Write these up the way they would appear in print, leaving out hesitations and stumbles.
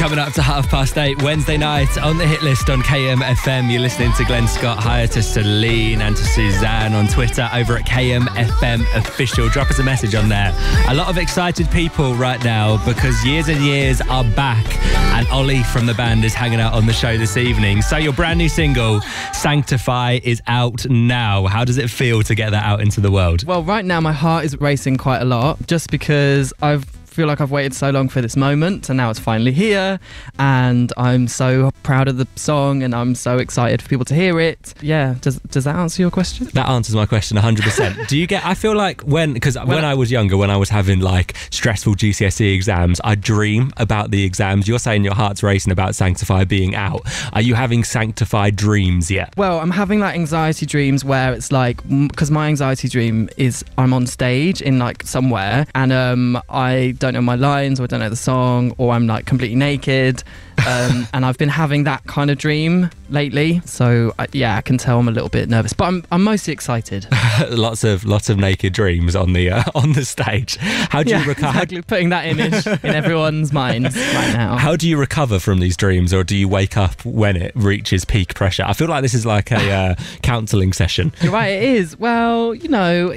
Coming up to 8:30 Wednesday night on the hit list on KMFM. You're listening to Glen Scott. Hi to Celine and to Suzanne on Twitter over at KMFM Official. Drop us a message on there. A lot of excited people right now because Years and Years are back and Olly from the band is hanging out on the show this evening. So your brand new single, Sanctify, is out now. How does it feel to get that out into the world? Well, right now my heart is racing quite a lot just because I feel like I've waited so long for this moment and now it's finally here and I'm so proud of the song and I'm so excited for people to hear it. Yeah, does that answer your question? That answers my question 100%. Do you get, I feel like when I was younger, when I was having like stressful GCSE exams, I dream about the exams. You're saying your heart's racing about Sanctify being out. Are you having Sanctify dreams yet? Well, I'm having like anxiety dreams where it's like, because my anxiety dream is I'm on stage in like somewhere and I don't know my lines or I don't know the song or I'm like completely naked and I've been having that kind of dream lately, so I can tell I'm a little bit nervous, but I'm mostly excited. lots of naked dreams on the stage. How do you recover? Exactly, putting that image in everyone's minds right now. How do you recover from these dreams, or do you wake up when it reaches peak pressure? I feel like this is like a counselling session. You're right, it is. Well, you know,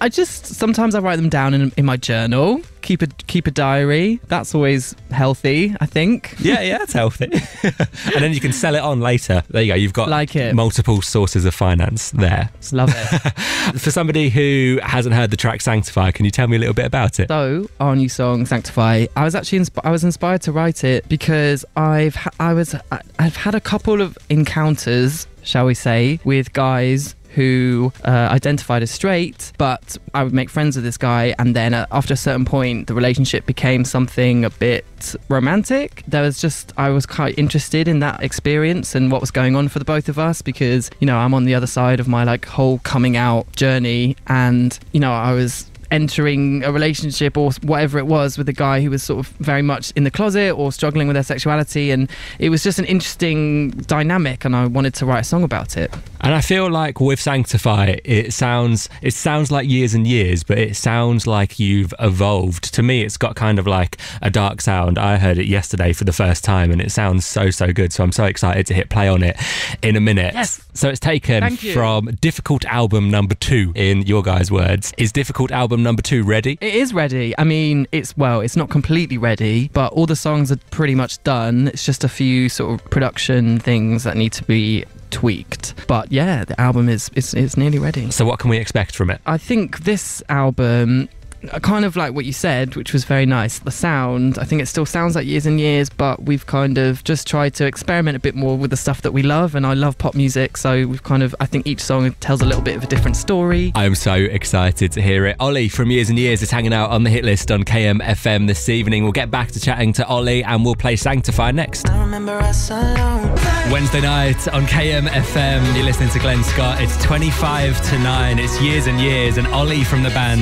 I just sometimes I write them down in my journal. Keep a diary. That's always healthy, I think. Yeah, that's healthy. And then you can sell it on later. There you go. You've got multiple sources of finance there. Love it. For somebody who hasn't heard the track Sanctify, can you tell me a little bit about it? So, our new song Sanctify, I was actually inspired to write it because I've had a couple of encounters, shall we say, with guys who identified as straight, but I would make friends with this guy and then after a certain point the relationship became something a bit romantic. I was quite interested in that experience and what was going on for the both of us because, you know, I'm on the other side of my like whole coming out journey and, you know, I was entering a relationship or whatever it was with a guy who was sort of very much in the closet or struggling with their sexuality, and it was just an interesting dynamic and I wanted to write a song about it. And I feel like with Sanctify it sounds like Years and Years, but it sounds like you've evolved. To me it's got kind of like a dark sound. I heard it yesterday for the first time and it sounds so good, so I'm so excited to hit play on it in a minute. Yes. So it's taken from Difficult Album number 2 in your guys' words. Is Difficult Album number 2 ready? It is ready. I mean, it's not completely ready, but all the songs are pretty much done. It's just a few sort of production things that need to be tweaked. But yeah, the album is nearly ready. So what can we expect from it? I think this album, kind of like what you said, which was very nice, the sound, I think it still sounds like Years and Years, but we've kind of just tried to experiment a bit more with the stuff that we love, and I love pop music, so we've kind of, I think each song tells a little bit of a different story. I'm so excited to hear it. Olly from Years and Years is hanging out on the hit list on KMFM this evening. We'll get back to chatting to Olly and we'll play Sanctify next. I remember us alone. Wednesday night on KMFM, you're listening to Glen Scott. It's 25 to 9. It's Years and Years, and Olly from the band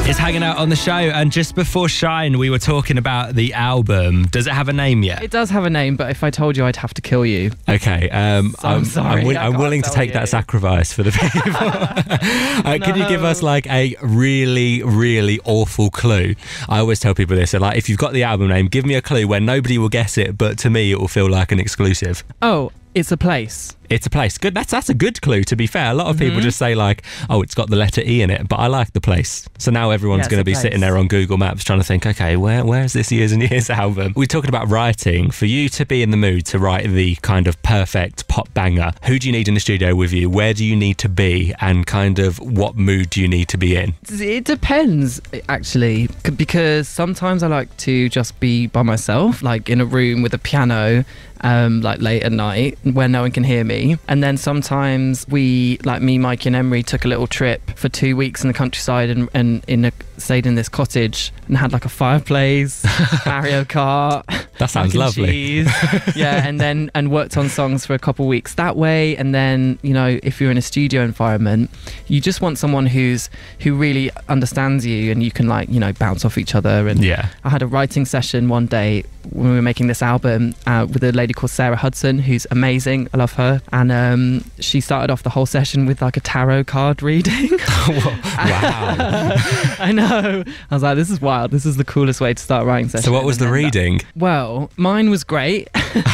is hanging out on the show. And just before Shine, we were talking about the album. Does it have a name yet? It does have a name, but if I told you, I'd have to kill you. Okay, I'm sorry. I'm willing to take that sacrifice for the people. Can you give us like a really, really awful clue? I always tell people this, so like if you've got the album name, give me a clue where nobody will guess it, but to me it will feel like an exclusive. Oh, it's a place. It's a place. Good. That's a good clue, to be fair. A lot of people just say like, oh, it's got the letter E in it, but I like the place. So now everyone's going to be sitting there on Google Maps trying to think, okay, where's this Years and Years album? We're talking about writing. For you to be in the mood to write the kind of perfect pop banger, who do you need in the studio with you? Where do you need to be? And kind of what mood do you need to be in? It depends, actually, because sometimes I like to just be by myself, like in a room with a piano, like late at night where no one can hear me. And then sometimes we, like me, Mikey and Emery, took a little trip for 2 weeks in the countryside and stayed in this cottage and had like a fireplace, Mario Kart, That sounds mac and lovely. cheese. Yeah, and worked on songs for a couple weeks that way. And then, you know, if you're in a studio environment, you just want someone who really understands you, and you can, like, you know, bounce off each other. And Yeah. I had a writing session one day when we were making this album with a lady called Sarah Hudson, who's amazing. I love her. And she started off the whole session with like a tarot card reading. Wow. I know. I was like, this is wild. This is the coolest way to start a writing session. So what was the reading? Well, mine was great.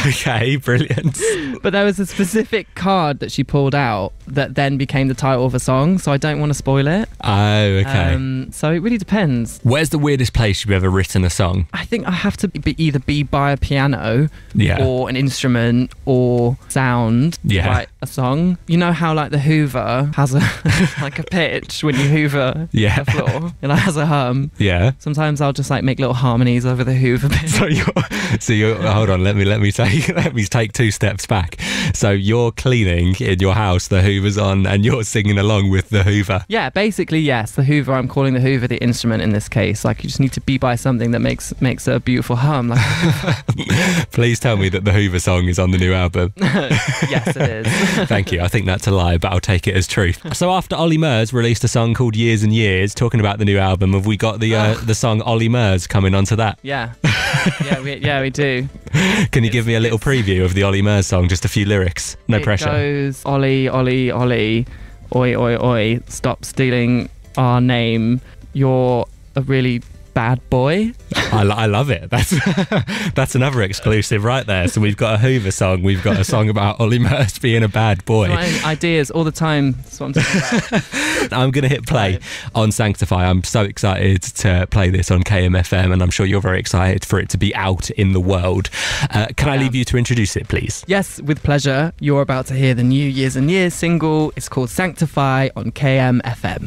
Okay, brilliant. But there was a specific card that she pulled out that then became the title of a song, so I don't want to spoil it. Oh, okay. So it really depends. Where's the weirdest place you've ever written a song? I think I have to either be by a piano or an instrument or sound to write a song. You know how, like, the Hoover has a like a pitch when you hoover the floor, and it has a hum. Yeah. Sometimes I'll just, like, make little harmonies over the Hoover pitch. So you're hold on, let me take 2 steps back. So you're cleaning in your house, the Hoover's on, and you're singing along with the Hoover. Yeah, basically, yes. The Hoover, I'm calling the Hoover the instrument in this case. Like, you just need to be by something that makes a beautiful hum. Like, please tell me that the Hoover song is on the new album. Yes, it is. Thank you. I think that's a lie, but I'll take it as truth. So after Olly Murs released a song called Years and Years, talking about the new album, have we got the song Olly Murs coming onto that? Yeah. We do. Can you give me a little preview of the Olly Murs song? Just a few lyrics. No pressure. It goes, Ollie, Ollie, Ollie, oi, oi, oi, stop stealing our name. You're a really bad boy. I love it. That's another exclusive right there. So we've got a Hoover song. We've got a song about Olly Murs being a bad boy. My ideas all the time. That's what I'm talking about. I'm going to hit play on Sanctify. I'm so excited to play this on KMFM, and I'm sure you're very excited for it to be out in the world. Can I leave you to introduce it, please? Yes, with pleasure. You're about to hear the new Years and Years single. It's called Sanctify on KMFM.